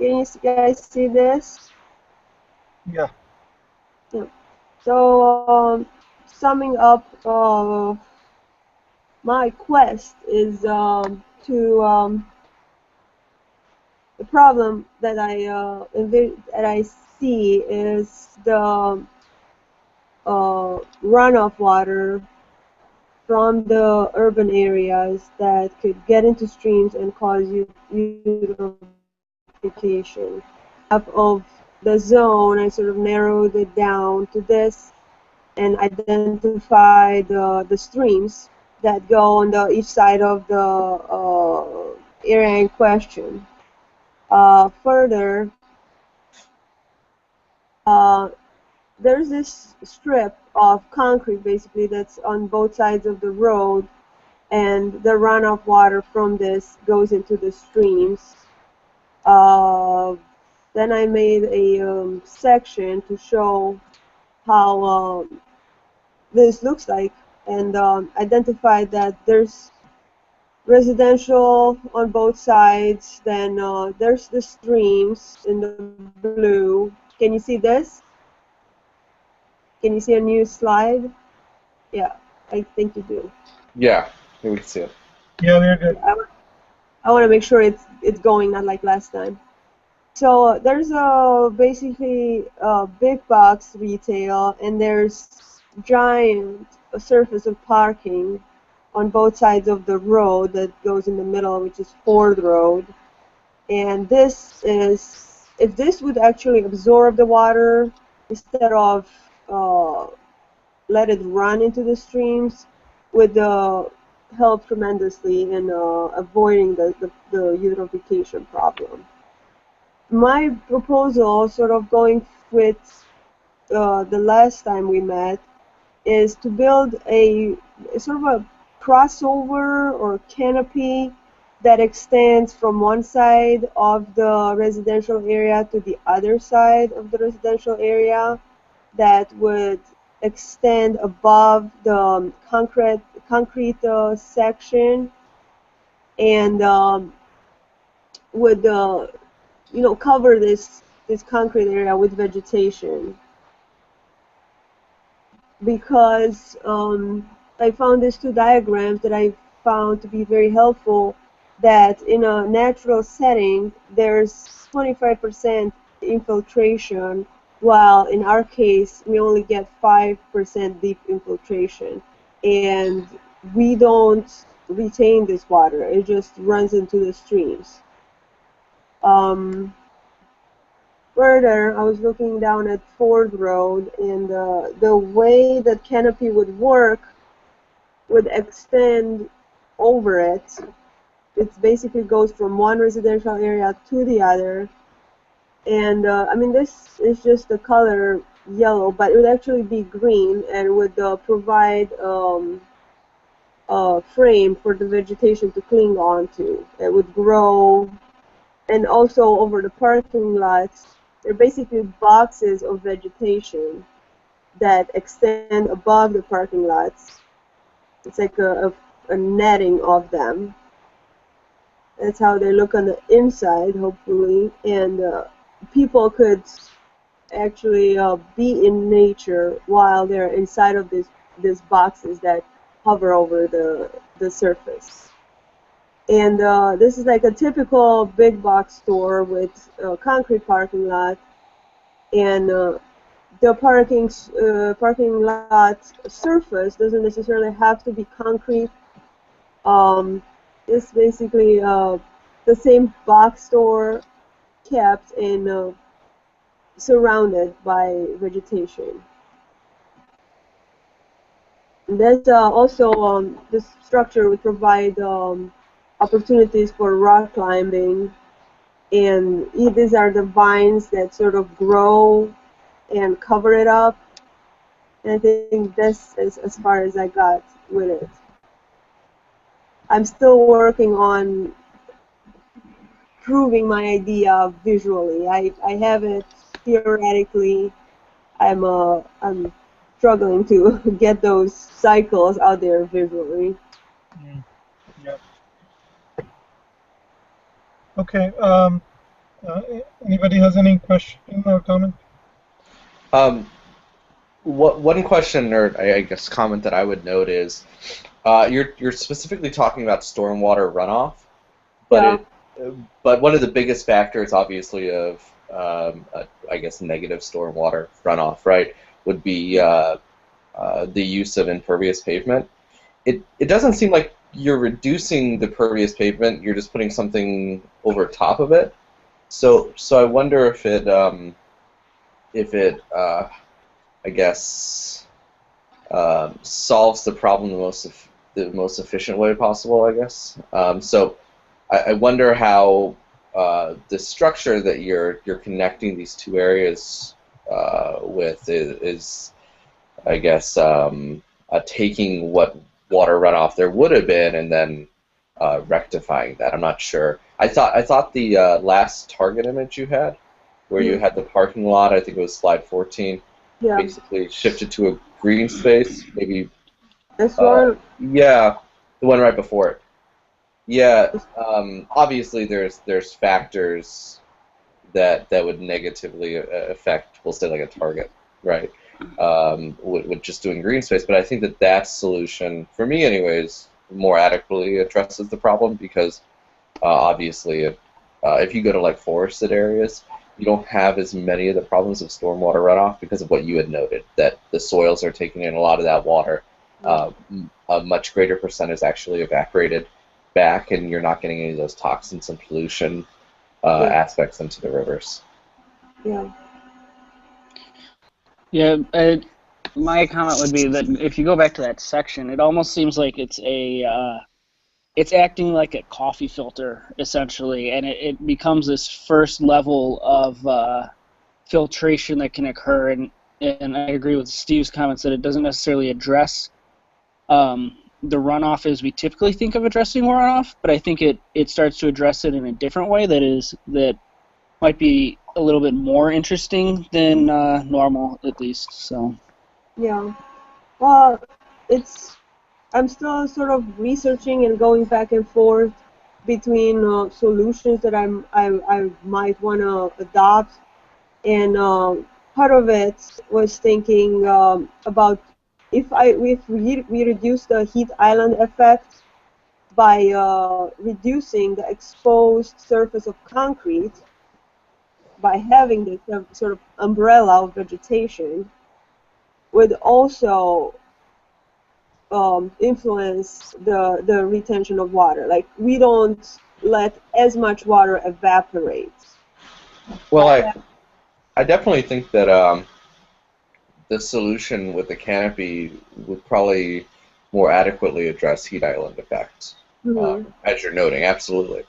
Can you guys see this? Yeah. Yeah. So, summing up, my quest is to the problem that I see is the runoff water from the urban areas that could get into streams and cause eutrophication. Of the zone, I sort of narrowed it down to this and identify the streams that go on each side of the area in question. Further, uh, there's this strip of concrete basically that's on both sides of the road, and the runoff water from this goes into the streams. Uh, then I made a section to show how this looks like, and identified that there's residential on both sides. Then there's the streams in the blue. Can you see this? Can you see a new slide? Yeah, I think you do. Yeah, we can see it. Yeah, they're good. I want to make sure it's going, not like last time. So there's basically big box retail, and there's giant surface of parking on both sides of the road that goes in the middle, which is Ford Road. And this is, if this would actually absorb the water instead of let it run into the streams, would help tremendously in avoiding the eutrophication problem. My proposal, sort of going with the last time we met, is to build a sort of a crossover or canopy that extends from one side of the residential area to the other side of the residential area, that would extend above the concrete section, and would cover this concrete area with vegetation. Because I found these two diagrams that I found to be very helpful, that in a natural setting there's 25% infiltration, while in our case we only get 5% deep infiltration, and we don't retain this water, it just runs into the streams. Further, I was looking down at Ford Road, and the way that canopy would work would extend over it. It basically goes from one residential area to the other. And I mean, this is just the color yellow, but it would actually be green, and would provide a frame for the vegetation to cling onto. It would grow, and also over the parking lots, they're basically boxes of vegetation that extend above the parking lots. It's like a netting of them. That's how they look on the inside, hopefully. And people could actually be in nature while they're inside of these boxes that hover over the surface. And this is like a typical big box store with a concrete parking lot, and the parking lot surface doesn't necessarily have to be concrete. It's basically the same box store, kept and surrounded by vegetation. And that's also this structure would provide opportunities for rock climbing, and these are the vines that sort of grow and cover it up. And I think this is as far as I got with it. I'm still working on proving my idea visually. I have it theoretically. I'm struggling to get those cycles out there visually. Yeah. Okay. Anybody has any question or comment? Um, one question or I guess comment that I would note is you're specifically talking about stormwater runoff, but Yeah. but one of the biggest factors, obviously, of I guess negative stormwater runoff, right, would be the use of impervious pavement. It doesn't seem like you're reducing the pervious pavement. You're just putting something over top of it. So I wonder if it I guess solves the problem the most efficient way possible. I guess. So I wonder how the structure that you're connecting these two areas with is I guess taking what water runoff there would have been and then rectifying that. I'm not sure. I thought the last target image you had, where you had the parking lot, I think it was slide 14, Yeah. basically shifted to a green space. Maybe This one. yeah, the one right before it. Yeah. Obviously, there's factors that would negatively affect, we'll say, like a target, right? With just doing green space, but I think that solution, for me anyways, more adequately addresses the problem because obviously if you go to like forested areas, you don't have as many of the problems of stormwater runoff because of what you had noted, that the soils are taking in a lot of that water. A much greater percent is actually evaporated back, and you're not getting any of those toxins and pollution aspects into the rivers. Yeah. Yeah, my comment would be that if you go back to that section, it almost seems like it's it's acting like a coffee filter essentially, and it becomes this first level of filtration that can occur. And I agree with Steve's comments that it doesn't necessarily address the runoff as we typically think of addressing runoff, but I think it starts to address it in a different way that might be a little bit more interesting than normal, at least. So. Yeah. Well, I'm still sort of researching and going back and forth between solutions that I might want to adopt, and part of it was thinking about if we reduce the heat island effect by reducing the exposed surface of concrete by having this sort of umbrella of vegetation would also influence the retention of water. Like, we don't let as much water evaporate. Well, I definitely think that the solution with the canopy would probably more adequately address heat island effects, as you're noting. Absolutely,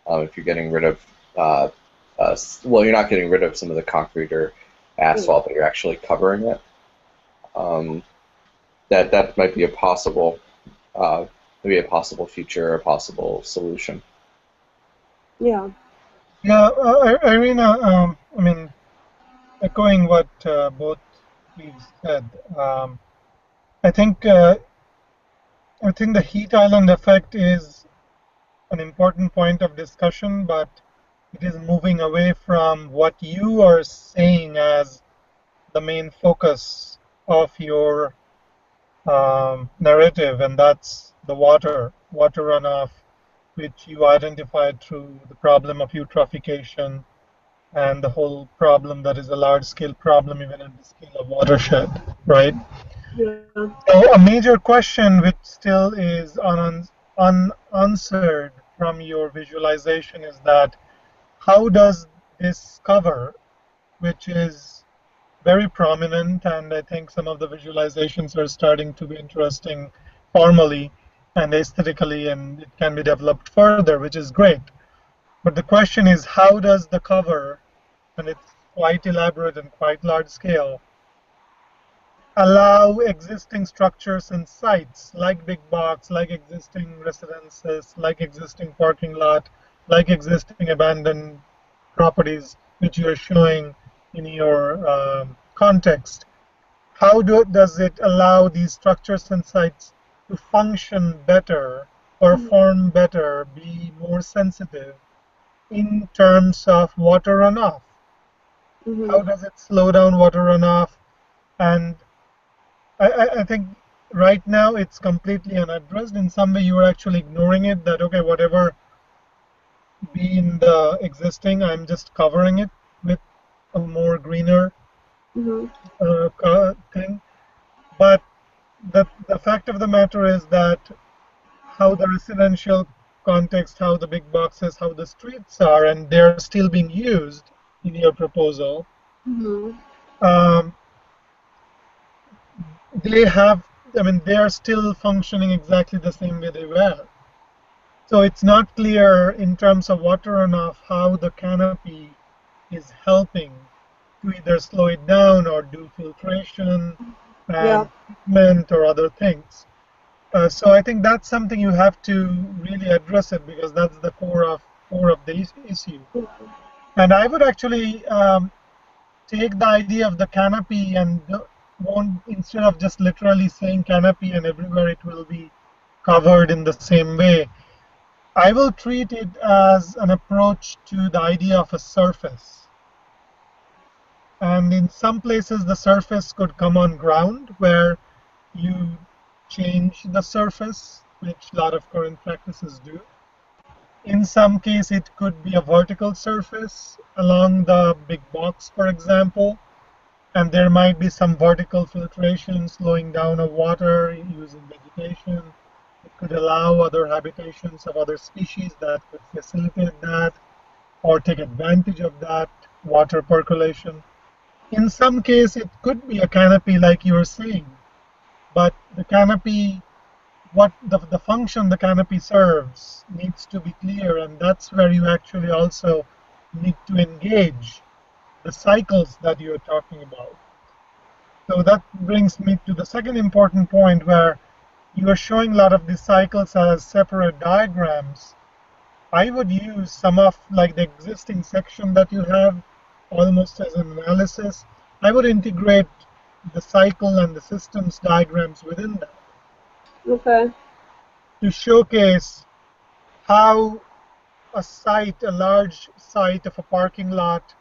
if you're getting rid of, well, you're not getting rid of some of the concrete or asphalt, but you're actually covering it. That might be a possible, maybe a possible future, a possible solution. Yeah. Yeah, Irina, I mean, echoing what both we've said, I think the heat island effect is an important point of discussion, but it is moving away from what you are saying as the main focus of your narrative, and that's the water runoff, which you identified through the problem of eutrophication and the whole problem that is a large-scale problem even at the scale of watershed, right? Yeah. So a major question which still is unanswered from your visualization is that how does this cover, which is very prominent, and I think some of the visualizations are starting to be interesting formally and aesthetically, and it can be developed further, which is great. But the question is, how does the cover, and it's quite elaborate and quite large scale, allow existing structures and sites like big box, like existing residences, like existing parking lot, like existing abandoned properties, which you're showing in your context. How does it allow these structures and sites to function better, perform better, be more sensitive in terms of water runoff. Mhm. How does it slow down water runoff? And I think right now it's completely unaddressed. In some way, you are actually ignoring it. That okay, whatever be in the existing, I'm just covering it with a more greener Mhm. thing. But the fact of the matter is that how the residential context, how the big boxes, how the streets are, and they're still being used in your proposal. Mhm. Um, they have, I mean, they are still functioning exactly the same way they were. So it's not clear in terms of water runoff how the canopy is helping to either slow it down or do filtration Yeah. and treatment or other things. So I think that's something you have to really address it because that's the core of the issue. And I would actually take the idea of the canopy and won't, instead of just literally saying canopy and everywhere it will be covered in the same way, I will treat it as an approach to the idea of a surface. And in some places, the surface could come on ground where you change the surface, which a lot of current practices do. In some case, it could be a vertical surface along the big box, for example, and there might be some vertical filtration, slowing down of water using vegetation. It could allow other habitations of other species that could facilitate that or take advantage of that water percolation. In some case, it could be a canopy like you were saying, but the canopy, what the function the canopy serves needs to be clear, and that's where you actually also need to engage the cycles that you're talking about. So that brings me to the second important point where you are showing a lot of these cycles as separate diagrams. I would use some of like the existing section that you have almost as an analysis. I would integrate the cycle and the systems diagrams within that Okay. to showcase how a site, a large site of a parking lot,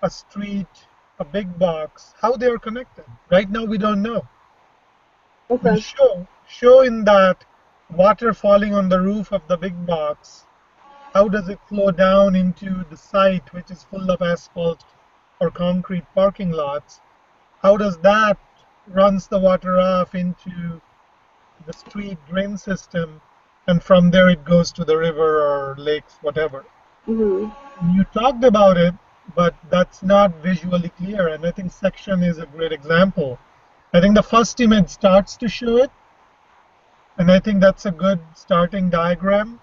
a street, a big box, how they are connected. Right now we don't know. We Okay. show in that water falling on the roof of the big box. How does it flow down into the site, which is full of asphalt or concrete parking lots? How does that runs the water off into the street drain system, and from there it goes to the river or lakes, whatever. Mhm. You talked about it, but that's not visually clear, and I think section is a great example. I think the first image starts to show it, and I think that's a good starting diagram.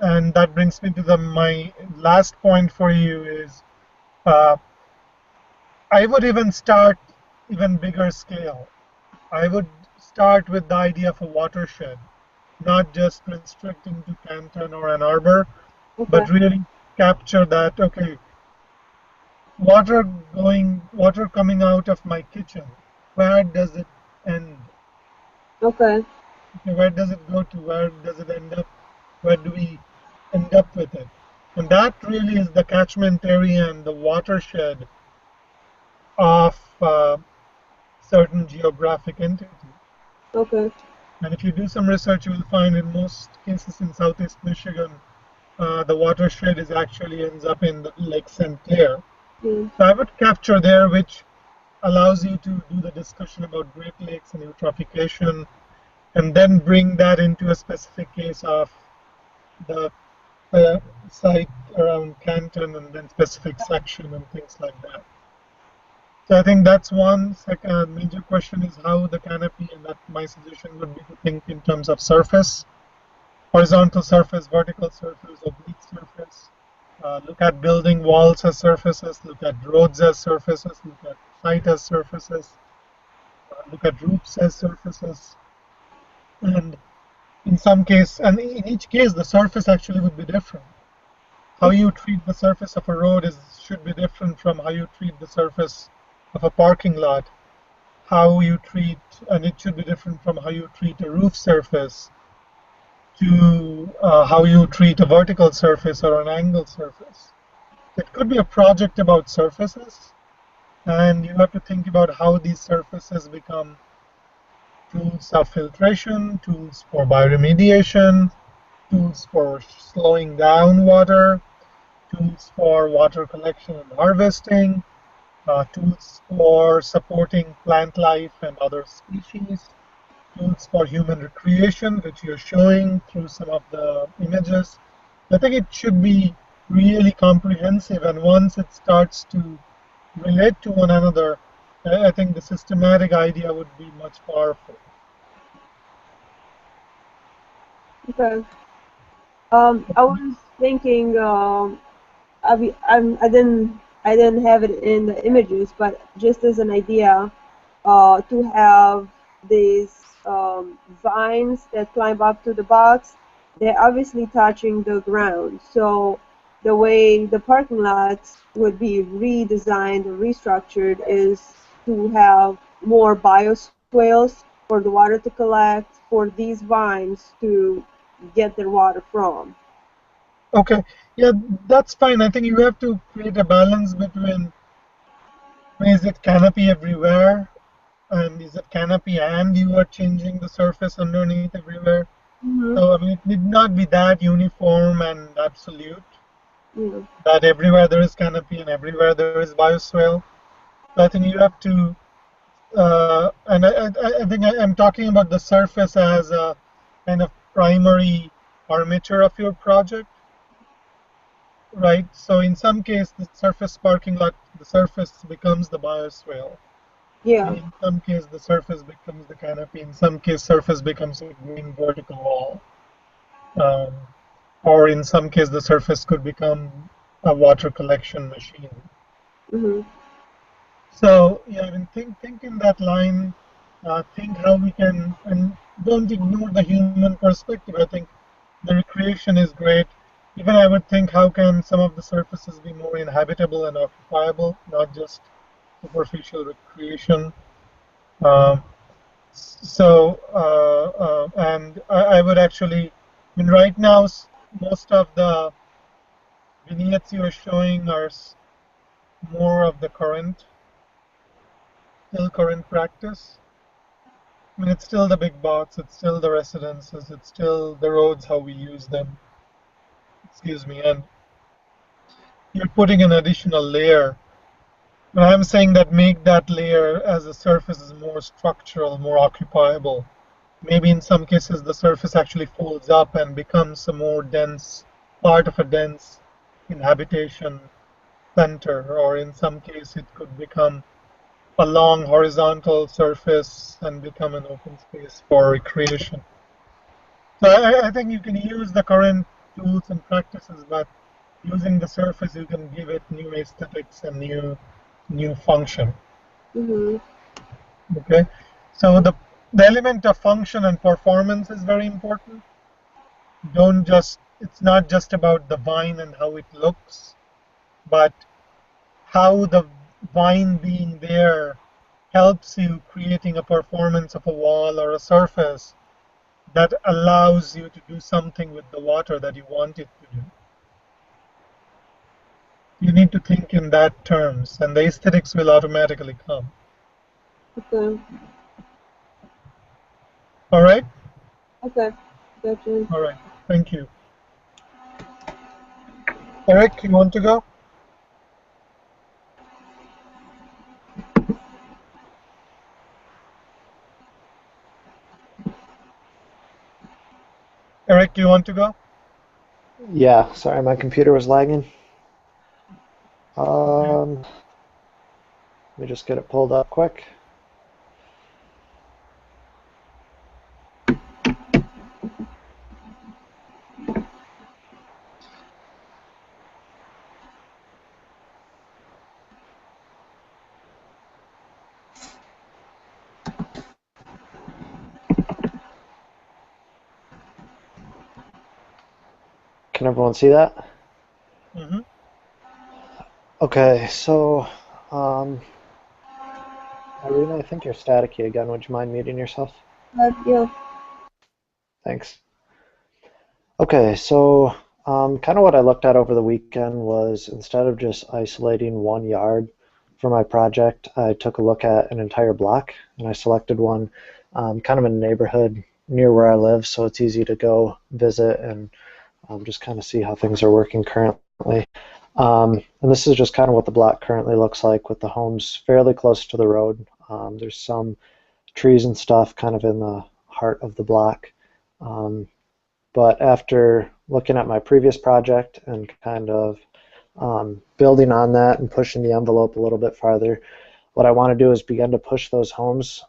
And that brings me to my last point for you is uh, I would even start even bigger scale. I would start with the idea of a watershed, not just restricting to Canton or Ann Arbor, Okay. but really capture that, okay, water coming out of my kitchen, where does it end? Okay. Okay, where does it go to? Where does it end up? Where do we end up with it? And that really is the catchment area and the watershed of certain geographic entity. Okay. And if you do some research, you will find in most cases in Southeast Michigan, the watershed is actually ends up in the Lake St. Clair. Mm. So I would capture there, which allows you to do the discussion about Great Lakes and eutrophication, and then bring that into a specific case of the site around Canton and then specific section and things like that. So I think that's one second major question is how the canopy, and that my suggestion would be to think in terms of surface, horizontal surface, vertical surface, oblique surface. Look at building walls as surfaces, look at roads as surfaces, look at site as surfaces, look at roofs as surfaces. And in some case, and in each case, the surface actually would be different. How you treat the surface of a road should be different from how you treat the surface of a parking lot. How you treat, and it should be different from how you treat a roof surface. to how you treat a vertical surface or an angled surface. It could be a project about surfaces, and you have to think about how these surfaces become tools of filtration, tools for bioremediation, tools for slowing down water, tools for water collection and harvesting, tools for supporting plant life and other species, tools for human recreation, which you're showing through some of the images. I think it should be really comprehensive, and once it starts to relate to one another, I think the systematic idea would be much powerful. Okay. I was thinking, I didn't have it in the images, but just as an idea, to have these vines that climb up to the box, they're obviously touching the ground. So the way the parking lots would be redesigned or restructured is to have more bioswales for the water to collect, for these vines to get their water from. Okay, yeah, that's fine. I think you have to create a balance between, is it canopy everywhere, and is it canopy and you are changing the surface underneath everywhere? Mm-hmm. So I mean, it need not be that uniform and absolute, Yeah. that everywhere there is canopy and everywhere there is bioswale. So I think you have to, and I think I'm talking about the surface as a kind of primary armature of your project, right? So in some case, the surface parking lot, the surface becomes the bioswale. Yeah. In some case, the surface becomes the canopy. In some case, surface becomes a green vertical wall. Um, or in some case, the surface could become a water collection machine. Mm-hmm. So yeah, I mean, think in that line. Think how we can, and don't ignore the human perspective. I think the recreation is great. Even I would think, how can some of the surfaces be more inhabitable and occupiable, not just superficial recreation. Um, and I would actually, I mean, right now, most of the vignettes you are showing are more of the still current practice. I mean, it's still the big box, it's still the residences, it's still the roads, how we use them. Excuse me, and you're putting an additional layer. When I'm saying that, make that layer as a surface is more structural, more occupiable. Maybe in some cases the surface actually folds up and becomes a more dense part of a dense inhabitation center, or in some case it could become a long horizontal surface and become an open space for recreation. So I think you can use the current tools and practices, but using the surface, you can give it new aesthetics and new function. Mm-hmm. Okay, so the element of function and performance is very important. Don't just, it's not just about the vine and how it looks, but how the vine being there helps you creating a performance of a wall or a surface that allows you to do something with the water that you want it to do. You need to think in that terms, and the aesthetics will automatically come. Okay. All right? Okay. Gotcha. All right. Thank you. Eric, you want to go? Eric, do you want to go? Yeah, sorry, my computer was lagging. Let me just get it pulled up quick. Can everyone see that? Mm-hmm. Okay, so, um, Irina, I think you're staticky again. Would you mind muting yourself? Yeah. Thanks. Okay, so kind of what I looked at over the weekend was instead of just isolating one yard for my project, I took a look at an entire block and I selected one kind of in a neighborhood near where I live, so it's easy to go visit and just kind of see how things are working currently. And this is just kind of what the block currently looks like with the homes fairly close to the road. There's some trees and stuff kind of in the heart of the block. But after looking at my previous project and kind of building on that and pushing the envelope a little bit farther, what I want to do is begin to push those homes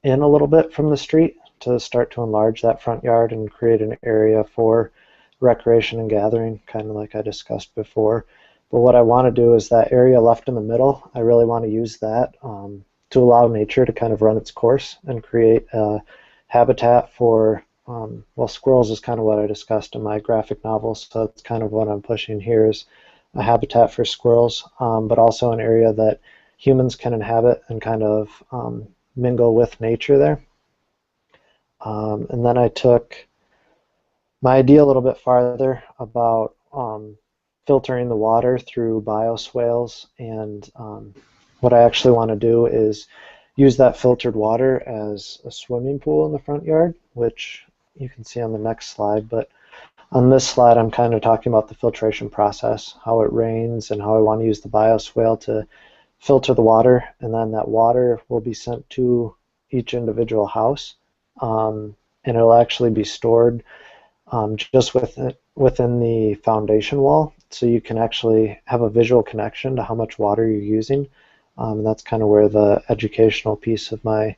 in a little bit from the street to start to enlarge that front yard and create an area for recreation and gathering, kind of like I discussed before. But what I want to do is that area left in the middle, I really want to use that to allow nature to kind of run its course and create a habitat for, well, squirrels is kind of what I discussed in my graphic novel, so that's kind of what I'm pushing here is a habitat for squirrels, but also an area that humans can inhabit and kind of mingle with nature there. And then I took my idea a little bit farther about filtering the water through bioswales, and what I actually want to do is use that filtered water as a swimming pool in the front yard, which you can see on the next slide. But on this slide, I'm kind of talking about the filtration process, how it rains, and how I want to use the bioswale to filter the water, and then that water will be sent to each individual house, and it'll actually be stored just within the foundation wall, so you can actually have a visual connection to how much water you're using. And that's kind of where the educational piece of my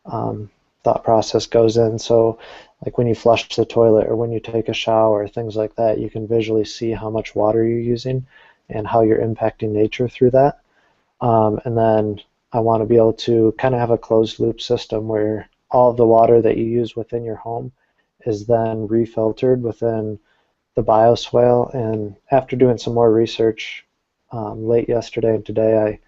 thought process goes in. So like when you flush the toilet or when you take a shower, things like that, you can visually see how much water you're using and how you're impacting nature through that. And then I want to be able to kind of have a closed loop system where all of the water that you use within your home is then refiltered within the bioswale. And after doing some more research late yesterday and today,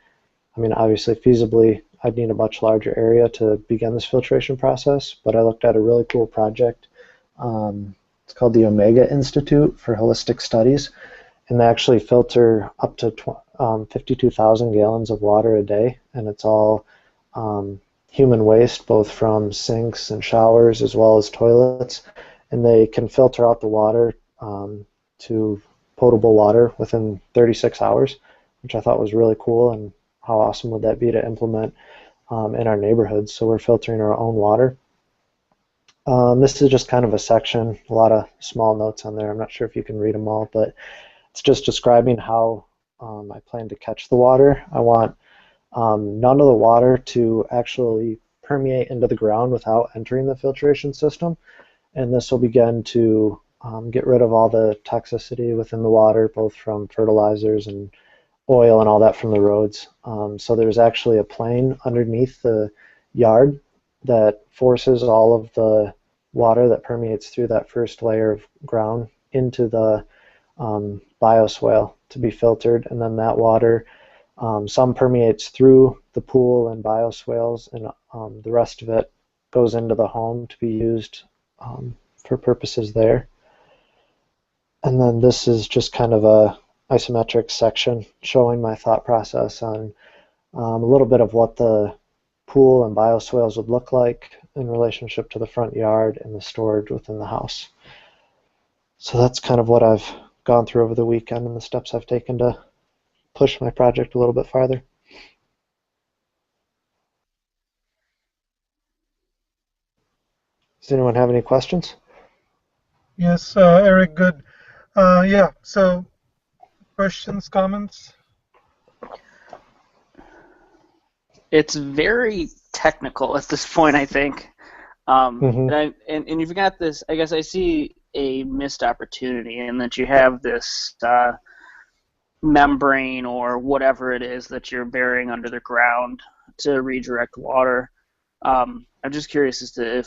I mean, obviously feasibly, I'd need a much larger area to begin this filtration process, but I looked at a really cool project. It's called the Omega Institute for Holistic Studies, and they actually filter up to 52,000 gallons of water a day, and it's all human waste, both from sinks and showers as well as toilets, and they can filter out the water to potable water within 36 hours, which I thought was really cool. And how awesome would that be to implement in our neighborhoods? So we're filtering our own water. This is just kind of a section, a lot of small notes on there. I'm not sure if you can read them all, but it's just describing how I plan to catch the water. I want none of the water to actually permeate into the ground without entering the filtration system, and this will begin to get rid of all the toxicity within the water, both from fertilizers and oil and all that from the roads. So there's actually a plane underneath the yard that forces all of the water that permeates through that first layer of ground into the bioswale to be filtered, and then that water, some permeates through the pool and bioswales, and the rest of it goes into the home to be used for purposes there. And then this is just kind of a isometric section showing my thought process on a little bit of what the pool and bioswales would look like in relationship to the front yard and the storage within the house. So that's kind of what I've gone through over the weekend and the steps I've taken to push my project a little bit farther. Does anyone have any questions? Yes, Eric, good. Yeah, so questions, comments? It's very technical at this point, I think. And you've got this, I guess I see a missed opportunity in that you have this membrane or whatever it is that you're burying under the ground to redirect water. I'm just curious as to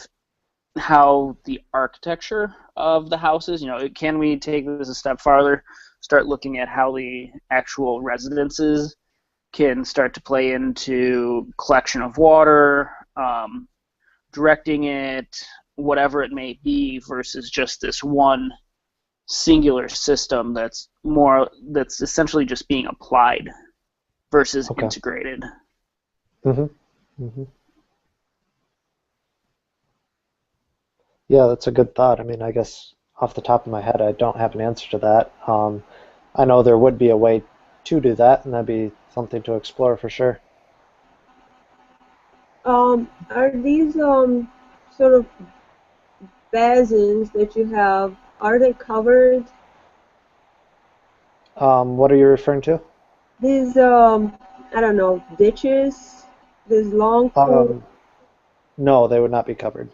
how the architecture of the house is. You know, can we take this a step farther, start looking at how the actual residences can start to play into collection of water, directing it, whatever it may be, versus just this one singular system that's essentially just being applied versus Okay. integrated. Yeah, that's a good thought. I mean, I guess off the top of my head, I don't have an answer to that. I know there would be a way to do that, and that'd be something to explore for sure. Are these sort of basins that you have, are they covered? What are you referring to? These I don't know, ditches, these long pools, Um, no, they would not be covered.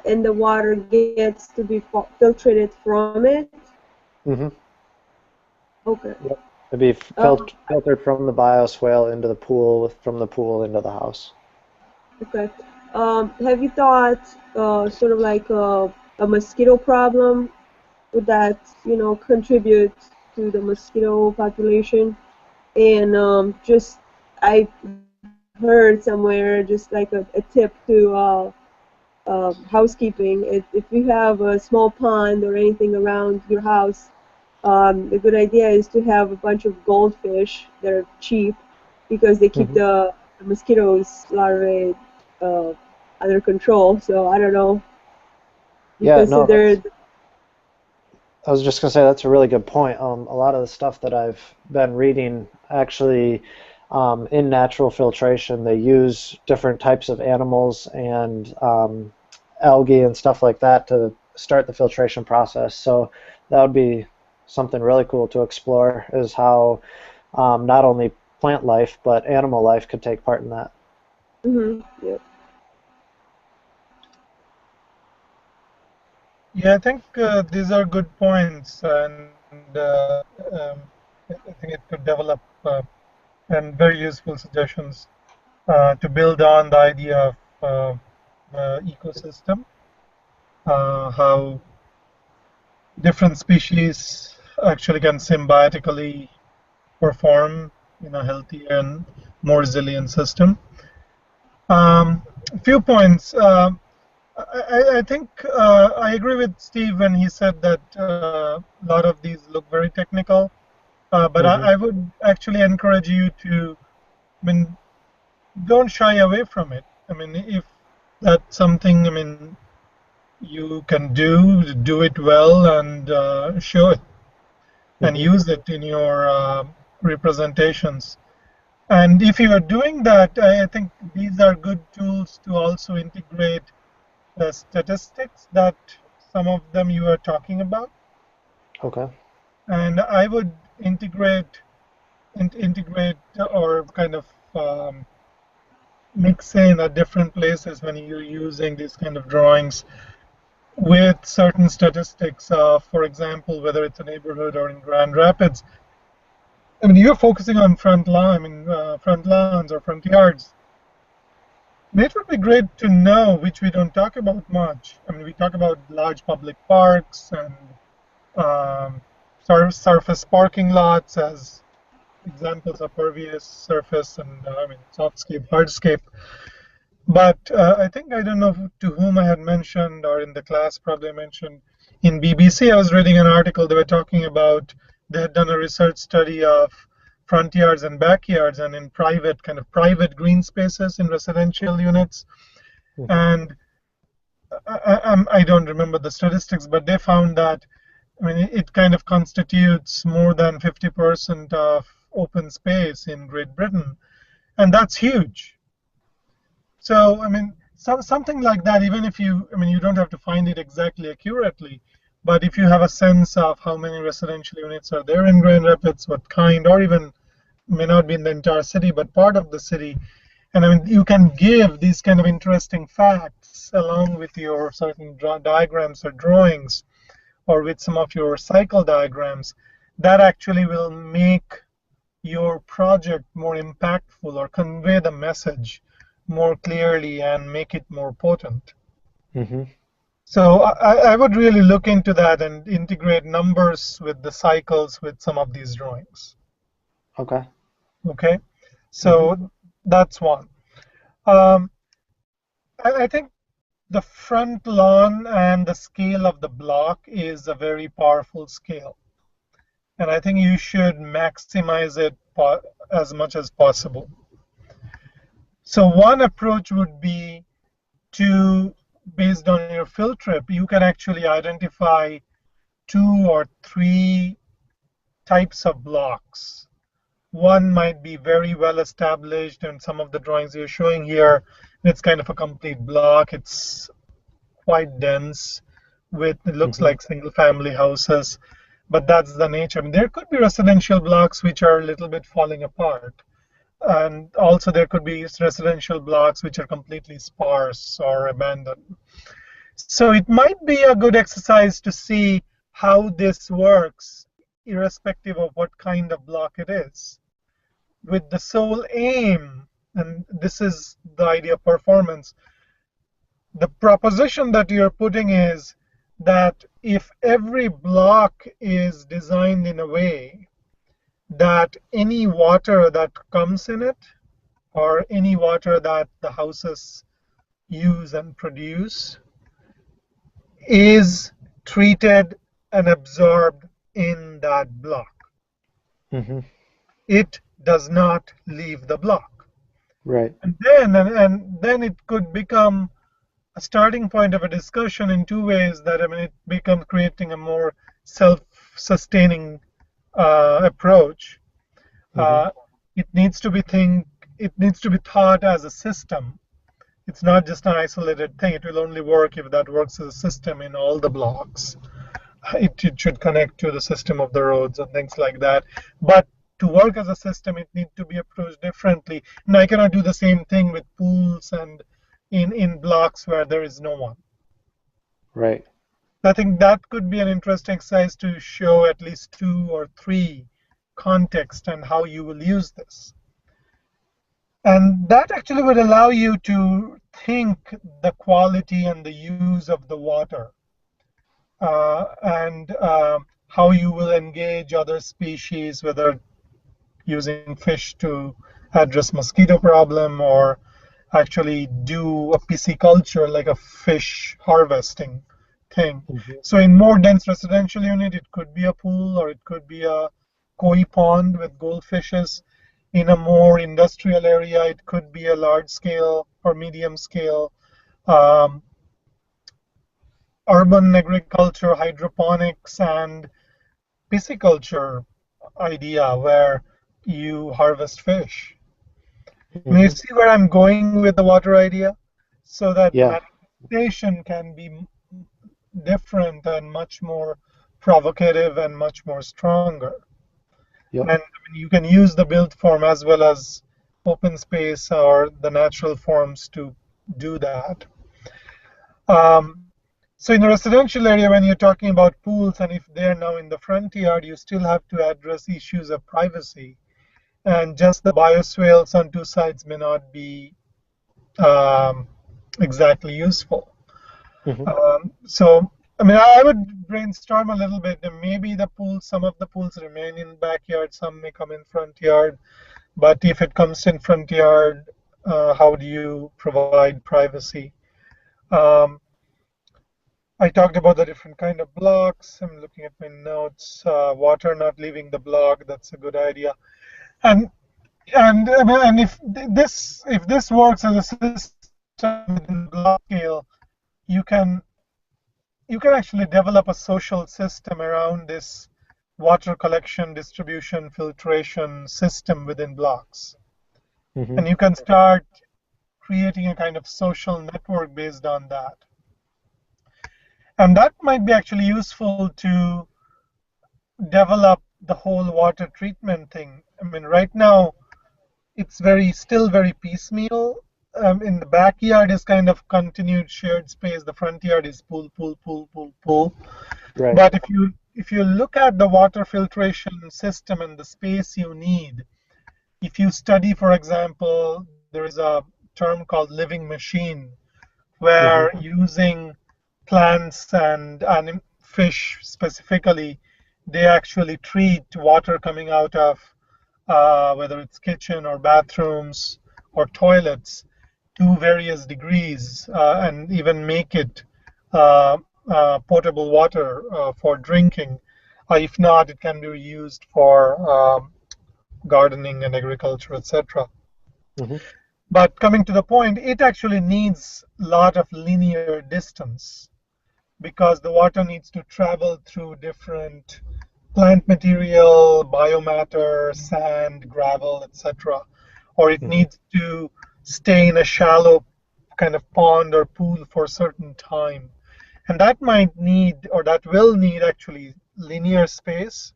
and the water gets to be filtrated from it. hmm Okay. Yep. It'd be Um, filtered from the bioswale into the pool, from the pool into the house. okay. Have you thought sort of like a mosquito problem? Would that, contribute to the mosquito population? And just I heard somewhere just like a tip to housekeeping. If you have a small pond or anything around your house, a good idea is to have a bunch of goldfish that are cheap because they keep hmm the mosquitoes larvae uh, under control. So I don't know. You Yeah, no, consider. I was just gonna say that's a really good point. A lot of the stuff that I've been reading actually, in natural filtration, they use different types of animals and algae and stuff like that to start the filtration process. So that would be something really cool to explore, is how not only plant life but animal life could take part in that. Yeah. Yeah, I think these are good points, and I think it could develop and very useful suggestions to build on the idea of the ecosystem, how different species actually can symbiotically perform in a healthier and more resilient system. A few points. I think I agree with Steve when he said that a lot of these look very technical, but hmm I would actually encourage you to, I mean, don't shy away from it. I mean, if that's something, I mean, you can do it well and show it and hmm use it in your representations. And if you are doing that, I think these are good tools to also integrate the statistics that some of them you are talking about. Okay. And I would integrate or kind of mix in at different places when you're using these kind of drawings with certain statistics. For example, whether it's a neighborhood or in Grand Rapids. I mean, you're focusing on front lawn, I mean, front lawns or front yards. It would be great to know, which we don't talk about much. I mean, we talk about large public parks and um, surface parking lots as examples of pervious surface and I mean softscape, hardscape. But I think I don't know to whom I had mentioned or in the class probably mentioned in BBC. I was reading an article they were talking about. They had done a research study of front yards and backyards and in private kind of private green spaces in residential units. hmm And I don't remember the statistics, but they found that I mean it kind of constitutes more than 50% of open space in Great Britain, and that's huge. So, I mean, something like that, even if you, I mean, you don't have to find it exactly accurately, but if you have a sense of how many residential units are there in Grand Rapids, what kind, or even may not be in the entire city, but part of the city, and I mean, you can give these kind of interesting facts along with your certain diagrams or drawings, or with some of your cycle diagrams, that actually will make your project more impactful or convey the message more clearly and make it more potent. hmm So I would really look into that and integrate numbers with the cycles with some of these drawings. Okay. Okay, hmm so that's one. Um, I think the front lawn and the scale of the block is a very powerful scale. And I think you should maximize it as much as possible. So one approach would be to, based on your field trip, you can actually identify 2 or 3 types of blocks. One might be very well established, and some of the drawings you're showing here, it's kind of a complete block. It's quite dense with, it looks like single family houses, but that's the nature. I mean, there could be residential blocks which are a little bit falling apart. And also there could be residential blocks which are completely sparse or abandoned. So it might be a good exercise to see how this works, irrespective of what kind of block it is, with the sole aim, and this is the idea of performance. The proposition that you're putting is that if every block is designed in a way that any water that comes in it, or any water that the houses use and produce, is treated and absorbed in that block. It does not leave the block. Right. And then it could become a starting point of a discussion in 2 ways. That, I mean, it becomes creating a more self-sustaining approach. It needs to be thought as a system. It's not just an isolated thing. It will only work if that works as a system in all the blocks. It should connect to the system of the roads and things like that. But to work as a system, it needs to be approached differently. And I cannot do the same thing with pools and in blocks where there is no one. Right. I think that could be an interesting exercise to show at least 2 or 3 contexts and how you will use this. And that actually would allow you to think the quality and the use of the water, and how you will engage other species, whether using fish to address mosquito problem, or actually do a pisciculture, like a fish harvesting thing. So in more dense residential unit, it could be a pool, or it could be a koi pond with goldfishes. In a more industrial area, it could be a large scale or medium scale urban agriculture, hydroponics, and pisciculture idea where you harvest fish. You see where I'm going with the water idea? So that manifestation can be different and much more provocative and much more stronger. And you can use the built form as well as open space or the natural forms to do that. So in a residential area, when you're talking about pools, and if they're now in the front yard, you still have to address issues of privacy. And just the bioswales on 2 sides may not be exactly useful. So, I mean, I would brainstorm a little bit, and maybe the pools, some of the pools remain in backyard, some may come in front yard. But if it comes in front yard, how do you provide privacy? I talked about the different kind of blocks. I'm looking at my notes. Water not leaving the block, that's a good idea. And if this works as a system within the block scale, you can actually develop a social system around this water collection, distribution, filtration system within blocks. And you can start creating a kind of social network based on that. And that might be actually useful to develop the whole water treatment thing. I mean, right now, it's still very piecemeal. In the backyard is kind of continued shared space. The front yard is pool. Right. But if you look at the water filtration system and the space you need, if you study, for example, there is a term called living machine, where using plants and fish specifically, they actually treat water coming out of whether it's kitchen or bathrooms or toilets. to various degrees and even make it potable water for drinking. If not, it can be used for gardening and agriculture, etc. Hmm. But coming to the point, it actually needs a lot of linear distance because the water needs to travel through different plant material, biomatter, sand, gravel, etc. Or it Hmm. needs to stay in a shallow kind of pond or pool for a certain time. And that might need, or that will need actually linear space.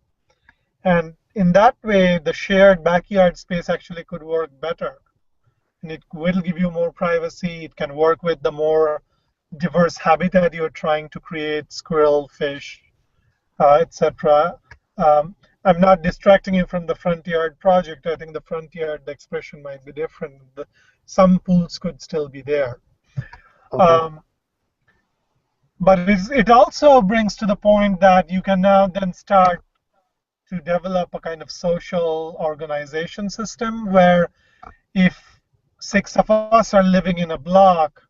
And in that way, the shared backyard space actually could work better. And it will give you more privacy. It can work with the more diverse habitat you're trying to create, squirrel, fish, etc. I'm not distracting you from the front yard project. I think the front yard, the expression might be different. Some pools could still be there. Okay. Um, but it also brings to the point that you can now then start to develop a kind of social organization system where if 6 of us are living in a block,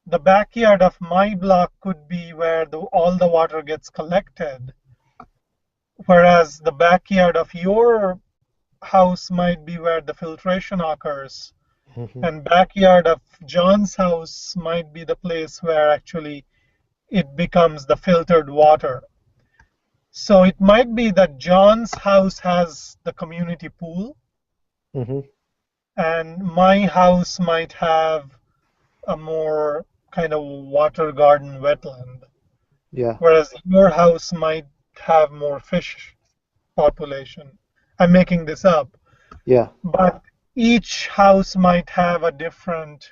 the backyard of my block could be where all the water gets collected, whereas the backyard of your house might be where the filtration occurs, Hmm. and backyard of John's house might be the place where actually it becomes the filtered water. So it might be that John's house has the community pool, Hmm. and my house might have a more kind of water garden wetland, Yeah. whereas your house might have more fish population. I'm making this up, Yeah. but each house might have a different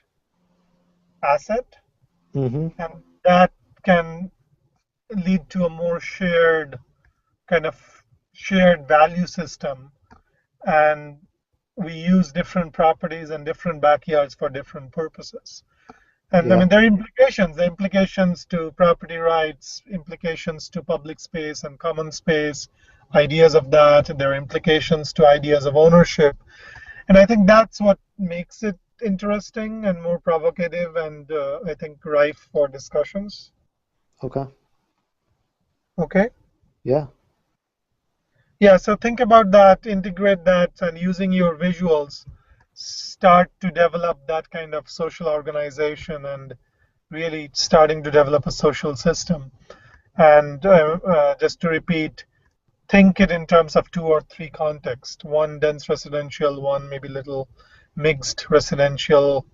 asset, Hmm. and that can lead to a more shared kind of shared value system. And we use different properties and different backyards for different purposes. And I Yeah. mean, there are implications. There are implications to property rights, implications to public space and common space, ideas of that. There are implications to ideas of ownership. And I think that's what makes it interesting and more provocative and I think rife for discussions. Okay. Okay. Yeah. Yeah, so think about that, integrate that, and using your visuals, start to develop that kind of social organization and really starting to develop a social system. And just to repeat, think it in terms of 2 or 3 contexts. One dense residential, one maybe little mixed residential,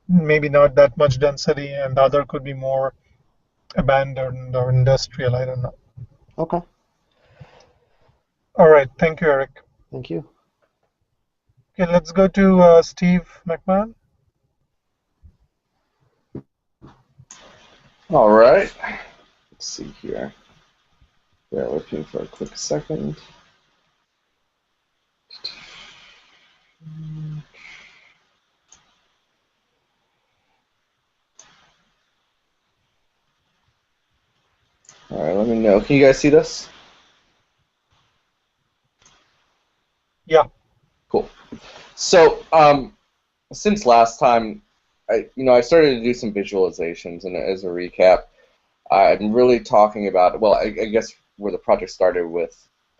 maybe not that much density, and the other could be more abandoned or industrial. I don't know. Okay. All right. Thank you, Eric. Thank you. Okay, let's go to Steve McMahon. All right. Let's see here. Bear with me for a quick second. All right, let me know. Can you guys see this? Yeah. Cool. So, since last time, I started to do some visualizations, and as a recap, I'm really talking about, well, I guess where the project started with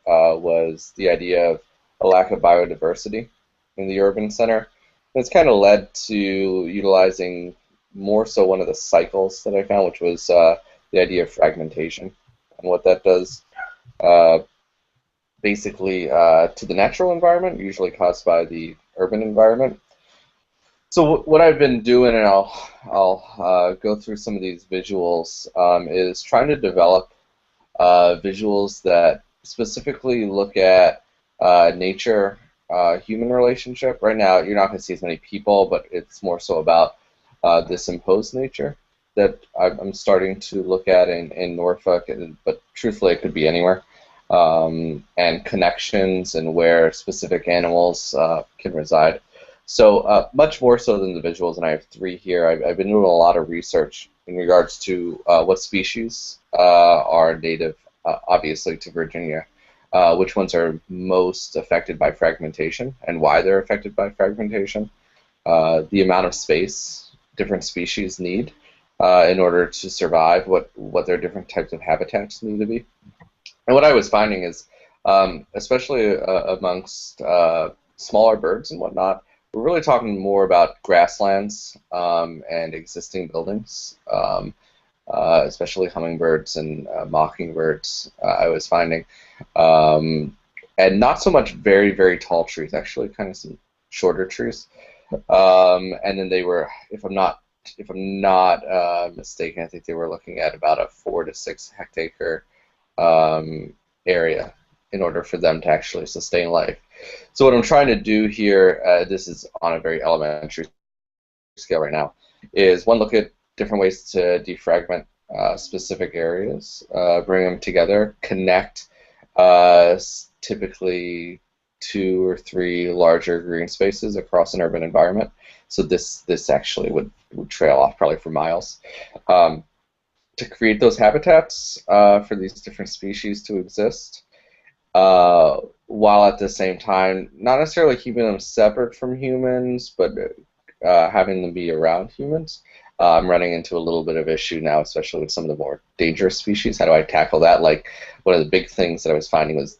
was the idea of a lack of biodiversity in the urban center. And it's kind of led to utilizing more so one of the cycles that I found, which was the idea of fragmentation and what that does basically to the natural environment, usually caused by the urban environment. So what I've been doing, and I'll go through some of these visuals, is trying to develop visuals that specifically look at nature-human relationship. Right now, you're not going to see as many people, but it's more so about this imposed nature that I'm starting to look at in Norfolk, but truthfully, it could be anywhere. And connections and where specific animals can reside. So much more so than the visuals, and I have 3 here. I've been doing a lot of research in regards to what species are native, obviously, to Virginia, which ones are most affected by fragmentation, and why they're affected by fragmentation. the amount of space different species need in order to survive, what their different types of habitats need to be. And what I was finding is, especially amongst smaller birds and whatnot, we're really talking more about grasslands and existing buildings, especially hummingbirds and mockingbirds, I was finding. And not so much very, very tall trees, actually kind of some shorter trees. And then they were, if I'm not mistaken, I think they were looking at about a 4 to 6 hectare area in order for them to actually sustain life. So what I'm trying to do here, this is on a very elementary scale right now, is one, look at different ways to defragment specific areas, bring them together, connect typically 2 or 3 larger green spaces across an urban environment. So this actually would trail off probably for miles. To create those habitats for these different species to exist, while at the same time not necessarily keeping them separate from humans, but having them be around humans. I'm running into a little bit of issue now, especially with some of the more dangerous species. How do I tackle that? Like, one of the big things that I was finding was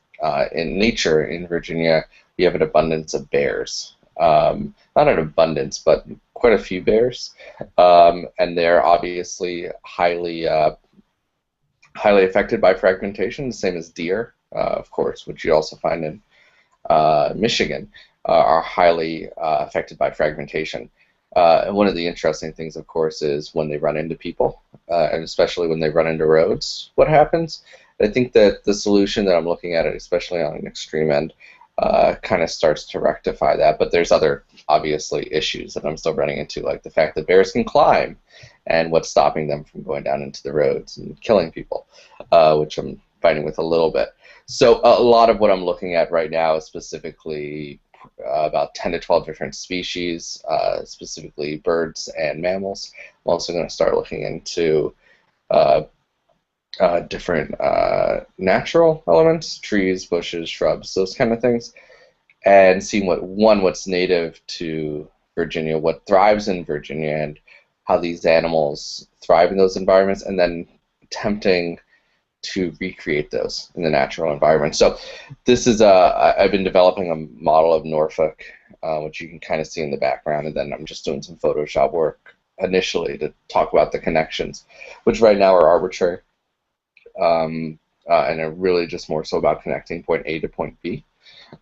in nature in Virginia, you have an abundance of bears. Not an abundance, but quite a few bears, and they're obviously highly affected by fragmentation, the same as deer, of course, which you also find in Michigan, are highly affected by fragmentation. And one of the interesting things, of course, is when they run into people, and especially when they run into roads, what happens? I think that the solution that I'm looking at, especially on an extreme end, kind of starts to rectify that. But there's other, obviously, issues that I'm still running into, like the fact that bears can climb, and what's stopping them from going down into the roads and killing people, which I'm fighting with a little bit. So a lot of what I'm looking at right now is specifically about 10 to 12 different species, specifically birds and mammals. I'm also going to start looking into different natural elements, trees, bushes, shrubs, those kind of things, and seeing what's native to Virginia, what thrives in Virginia, and how these animals thrive in those environments, and then attempting to recreate those in the natural environment. So this is I've been developing a model of Norfolk, which you can kind of see in the background, and then I'm just doing some Photoshop work initially to talk about the connections, which right now are arbitrary, and are really just more so about connecting point A to point B,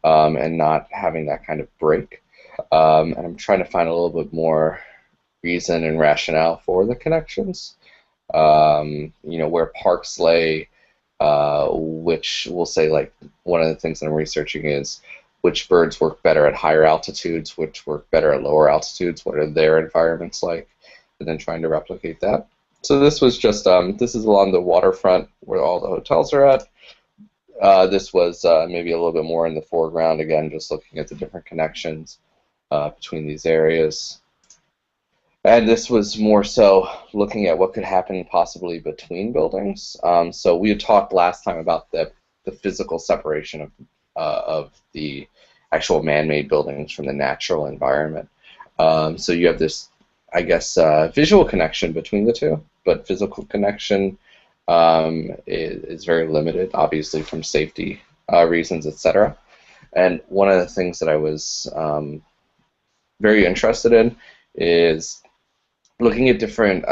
and not having that kind of break. And I'm trying to find a little bit more reason and rationale for the connections. Where parks lay, which we'll say, like, one of the things that I'm researching is which birds work better at higher altitudes, which work better at lower altitudes, what are their environments like, and then trying to replicate that. So this was just, this is along the waterfront where all the hotels are at. This was maybe a little bit more in the foreground, again, just looking at the different connections between these areas. And this was more so looking at what could happen possibly between buildings. So we had talked last time about the physical separation of the actual man-made buildings from the natural environment. So you have this, I guess, visual connection between the two, but physical connection is very limited, obviously, from safety reasons, etc. And one of the things that I was very interested in is looking at different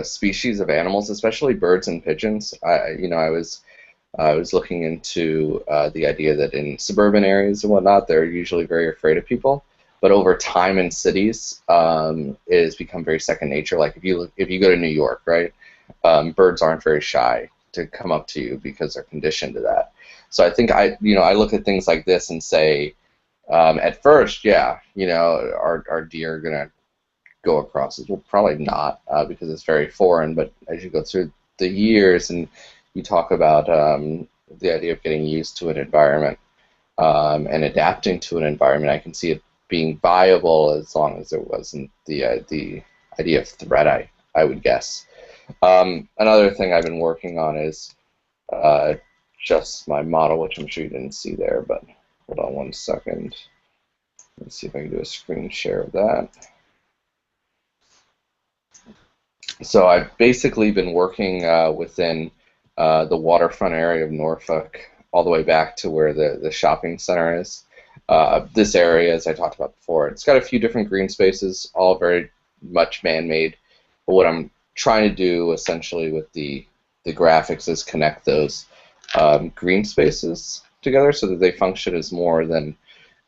species of animals, especially birds and pigeons. I was looking into the idea that in suburban areas and whatnot, they're usually very afraid of people. But over time in cities, it has become very second nature. Like if you go to New York, right, birds aren't very shy to come up to you because they're conditioned to that. So I think I look at things like this and say, at first, yeah, are deer gonna go across it? Well, probably not, because it's very foreign. But as you go through the years and you talk about the idea of getting used to an environment and adapting to an environment, I can see it being viable as long as there wasn't the idea of threat, I would guess. Another thing I've been working on is just my model, which I'm sure you didn't see there, but hold on one second. Let's see if I can do a screen share of that. So I've basically been working within the waterfront area of Norfolk, all the way back to where the shopping center is. This area, as I talked about before, it's got a few different green spaces, all very much man-made. But what I'm trying to do essentially with the graphics is connect those green spaces together so that they function as more than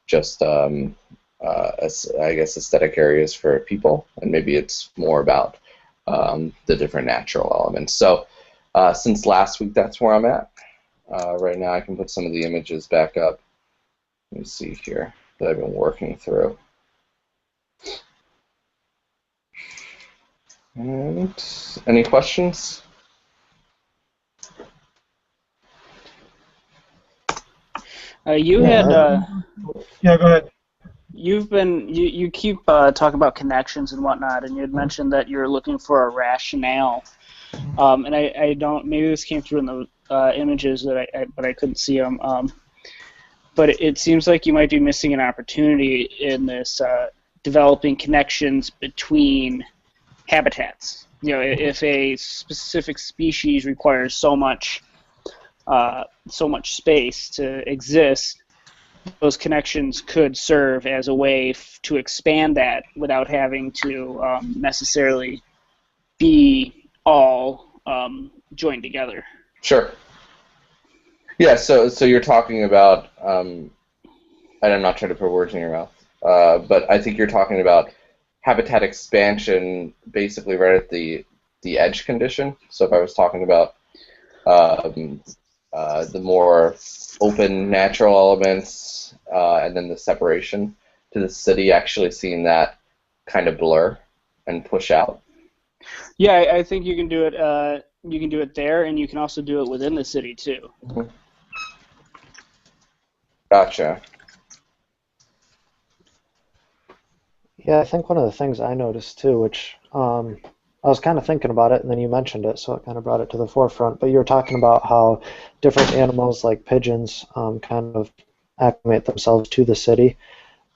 just I guess aesthetic areas for people, and maybe it's more about the different natural elements. So since last week, that's where I'm at. Right now I can put some of the images back up. Let me see here that I've been working through. And any questions? You Yeah, had Yeah, go ahead. you keep talking about connections and whatnot, and you had mentioned that you're looking for a rationale. And I don't, maybe this came through in the images that but I couldn't see them. But it seems like you might be missing an opportunity in this developing connections between habitats. You know, if a specific species requires so much space to exist, those connections could serve as a way to expand that without having to necessarily be all joined together. Sure. Yeah, so you're talking about, and I'm not trying to put words in your mouth, but I think you're talking about habitat expansion basically right at the edge condition. So if I was talking about the more open natural elements and then the separation to the city, actually seeing that kind of blur and push out. Yeah, I think you can do it. You can do it there, and you can also do it within the city too. Mm-hmm. Gotcha. yeah, I think one of the things I noticed too, which I was kind of thinking about it, and then you mentioned it, so it kind of brought it to the forefront. But you were talking about how different animals like pigeons kind of acclimate themselves to the city.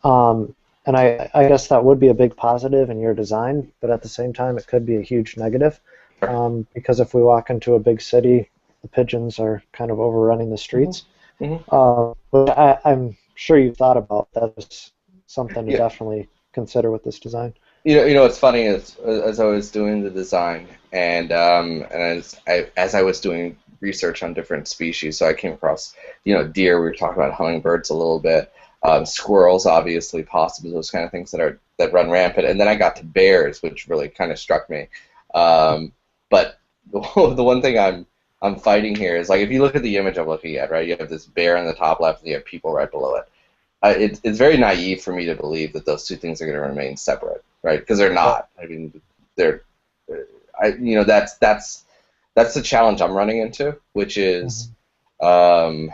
And I guess that would be a big positive in your design, but at the same time, it could be a huge negative. Because if we walk into a big city, the pigeons are kind of overrunning the streets. Mm-hmm. But I'm sure you've thought about that as something to Yeah. definitely consider with this design. You know what's funny is as I was doing the design and as I was doing research on different species, so I came across deer. We were talking about hummingbirds a little bit, squirrels, obviously, possums, those kind of things that run rampant, and then I got to bears, which really kind of struck me. But the one thing I'm fighting here is, like, if you look at the image I'm looking at, right, you have this bear in the top left and you have people right below it. It's very naive for me to believe that those two things are going to remain separate, right? Because they're not. I mean, that's the challenge I'm running into, which is from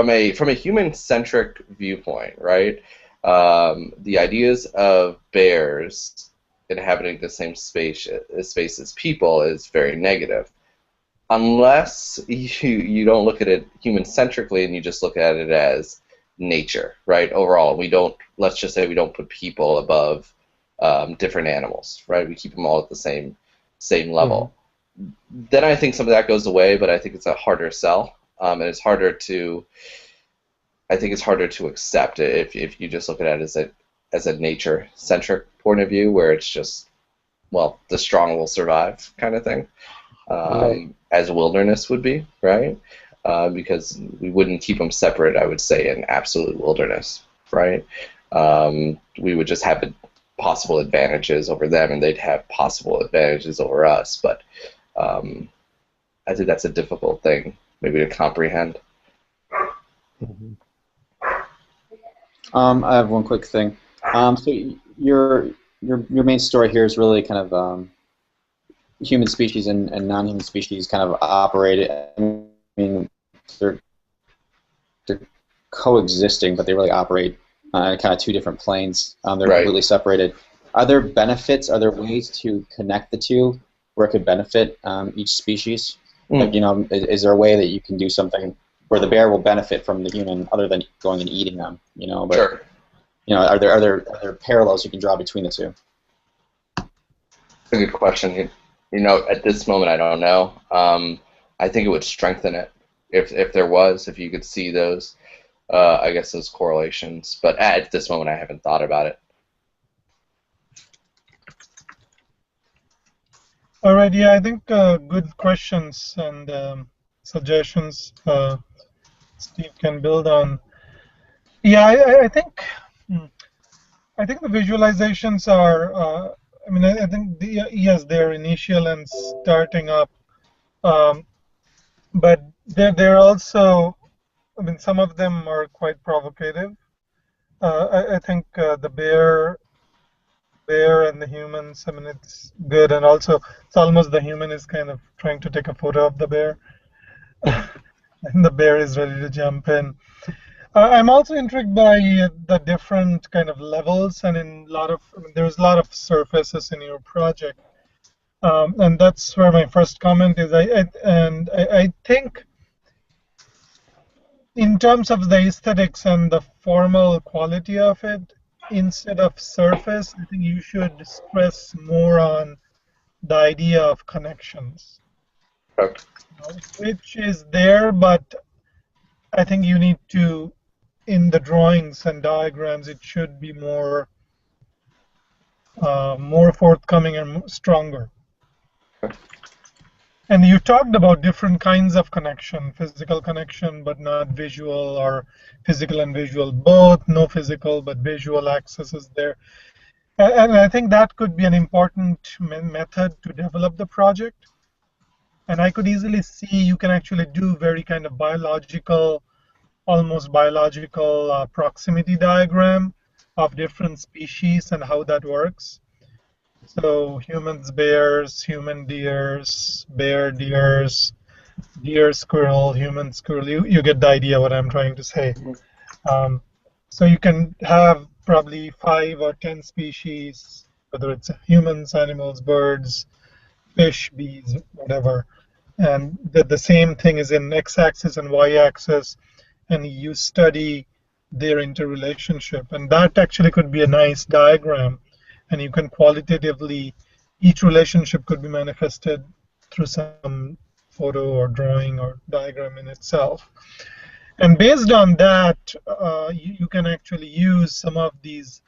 a human-centric viewpoint, right? The ideas of bears inhabiting the same space as people is very negative. Unless you don't look at it human-centrically and you just look at it as nature, right? Overall, let's just say we don't put people above different animals, right? We keep them all at the same level. Then I think some of that goes away, but I think it's a harder sell, and it's harder to accept if you just look at it as a nature-centric point of view, where it's just, well, the strong will survive kind of thing. As wilderness would be, right? Because we wouldn't keep them separate, I would say, in absolute wilderness, right? We would just have possible advantages over them, and they'd have possible advantages over us. But I think that's a difficult thing, maybe, to comprehend. I have one quick thing. So your main story here is really kind of human species and non-human species kind of operate. I mean, they're coexisting, but they really operate on kind of two different planes. They're Right. completely separated. Are there benefits? Are there ways to connect the two where it could benefit each species? Like, is there a way that you can do something where the bear will benefit from the human, other than going and eating them? But Sure. are there parallels you can draw between the two? a good question. At this moment, I don't know. I think it would strengthen it if you could see those, I guess, those correlations. But at this moment, I haven't thought about it. All right, yeah, I think good questions and suggestions Steve can build on. Yeah, I think the visualizations are. I think yes, they're initial and starting up, but they're also. Some of them are quite provocative. I think the bear and the humans. It's good, and also it's almost the human is kind of trying to take a photo of the bear, and the bear is ready to jump in. I'm also intrigued by the different kind of levels, and there's a lot of surfaces in your project, and that's where my first comment is. I think in terms of the aesthetics and the formal quality of it, instead of surface, I think you should stress more on the idea of connections, which is there, but I think you need to, in the drawings and diagrams, it should be more forthcoming and stronger. And you talked about different kinds of connection, physical connection but not visual, or physical and visual both, no physical but visual access is there. And I think that could be an important method to develop the project. And I could easily see you can actually do very kind of almost biological proximity diagram of different species and how that works. So humans, bears, human deers, bear deers, deer squirrel, human squirrel. You get the idea what I'm trying to say. So you can have probably 5 or 10 species, whether it's humans, animals, birds, fish, bees, whatever. And the same thing is in x-axis and y-axis, and you study their interrelationship. And that actually could be a nice diagram. And you can qualitatively, each relationship could be manifested through some photo or drawing or diagram in itself. And based on that, you can actually use some of these,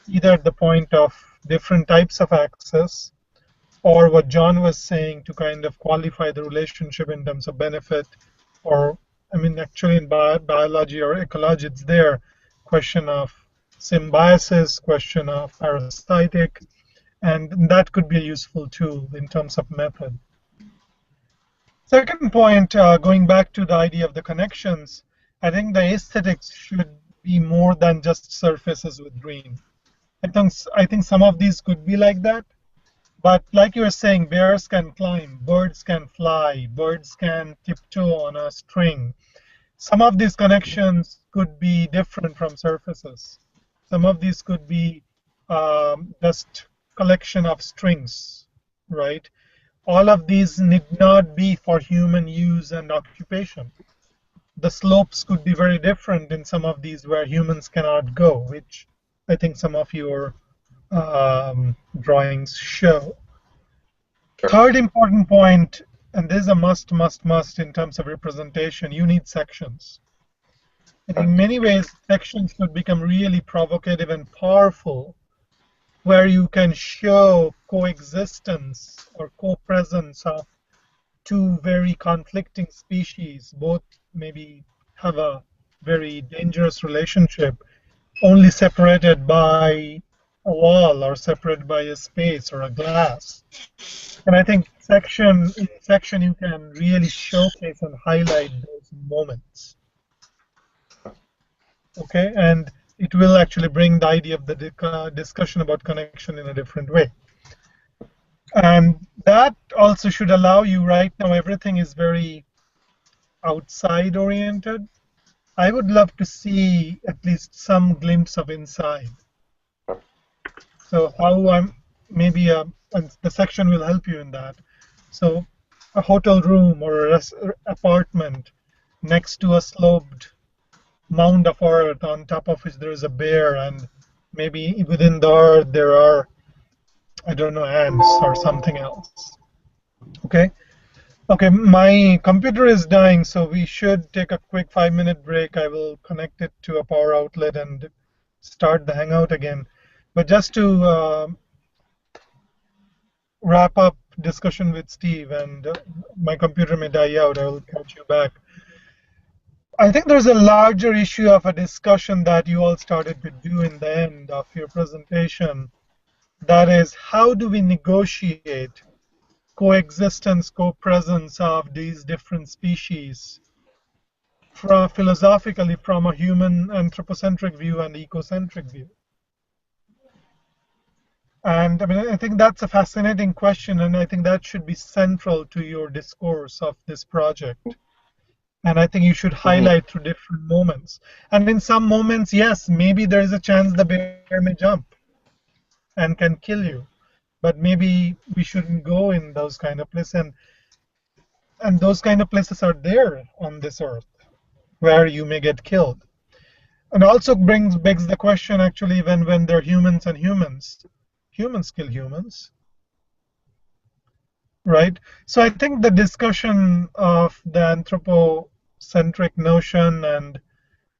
either at the point of different types of access, or what John was saying, to kind of qualify the relationship in terms of benefit, or actually in biology or ecology, it's there, question of symbiosis, question of parasitic, and that could be a useful tool in terms of method. Second point, going back to the idea of the connections, I think the aesthetics should be more than just surfaces with green. I think some of these could be like that, but like you were saying, bears can climb, birds can fly, birds can tiptoe on a string. Some of these connections could be different from surfaces. Some of these could be just collection of strings, right? All of these need not be for human use and occupation. The slopes could be very different in some of these where humans cannot go, which I think some of your drawings show. Sure. Third important point, and this is a must in terms of representation, you need sections. And in many ways, sections could become really provocative and powerful, where you can show coexistence or co-presence of 2 very conflicting species, both maybe have a very dangerous relationship, only separated by a wall or separated by a space or a glass. And I think in section you can really showcase and highlight those moments. Okay, and it will actually bring the idea of the discussion about connection in a different way. And that also should allow you, right now everything is very outside oriented. I would love to see at least some glimpse of inside. So how maybe and the section will help you in that. So a hotel room or an apartment next to a sloped mound of earth on top of which there is a bear, and maybe within the earth there are I don't know, ants or something else. Okay. Okay, my computer is dying, so we should take a quick 5-minute break. I will connect it to a power outlet and start the Hangout again. But just to wrap up discussion with Steve, and my computer may die out, I will catch you back. I think there's a larger issue of a discussion that you all started to do in the end of your presentation. That is, how do we negotiate coexistence, co-presence of these different species philosophically from a human anthropocentric view and ecocentric view? And I mean, I think that's a fascinating question, and I think that should be central to your discourse of this project. And I think you should highlight through different moments. And in some moments, yes, maybe there is a chance the bear may jump and can kill you. But maybe we shouldn't go in those kind of places. And those kind of places are there on this earth where you may get killed. And also begs the question, actually, when they're humans and humans kill humans, right? So I think the discussion of the anthropocentric notion and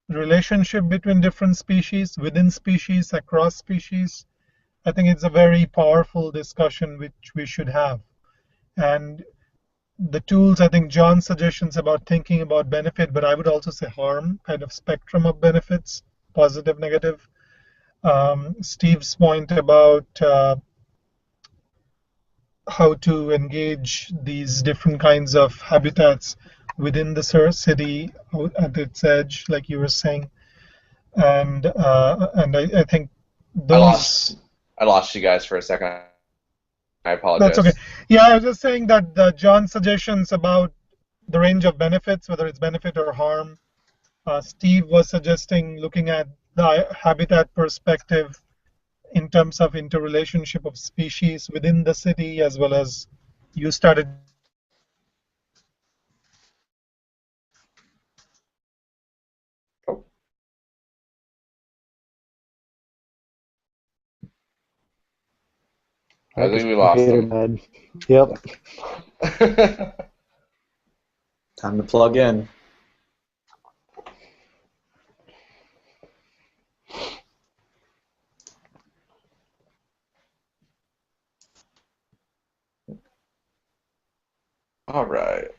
relationship between different species, within species, across species, I think it's a very powerful discussion which we should have. And the tools, I think John's suggestions about thinking about benefit, but I would also say harm, kind of spectrum of benefits, positive, negative. Steve's point about how to engage these different kinds of habitats within the city at its edge, like you were saying, and I think those. I lost you guys for a second. I apologize. That's okay. Yeah, I was just saying that John's suggestions about the range of benefits, whether it's benefit or harm. Steve was suggesting looking at the habitat perspective in terms of interrelationship of species within the city, as well as you started. I think we lost him. Yep. Time to plug in. All right.